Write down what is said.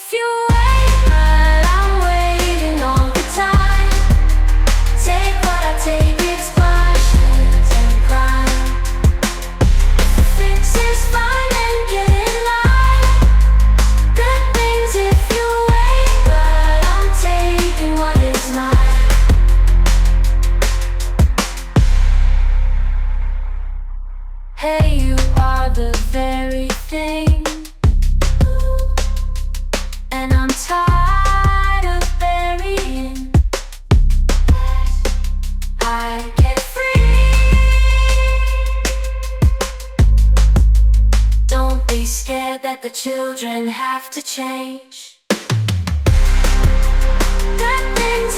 if you wait, but I'm waiting all the time. Take what I take, it's punishment and crime. Fix is fine and get in line. Good things if you wait, but I'm taking what is mine. Hey, you are the very thing, and I'm tired of burying. I get free. Don't be scared that the children have to change. Good things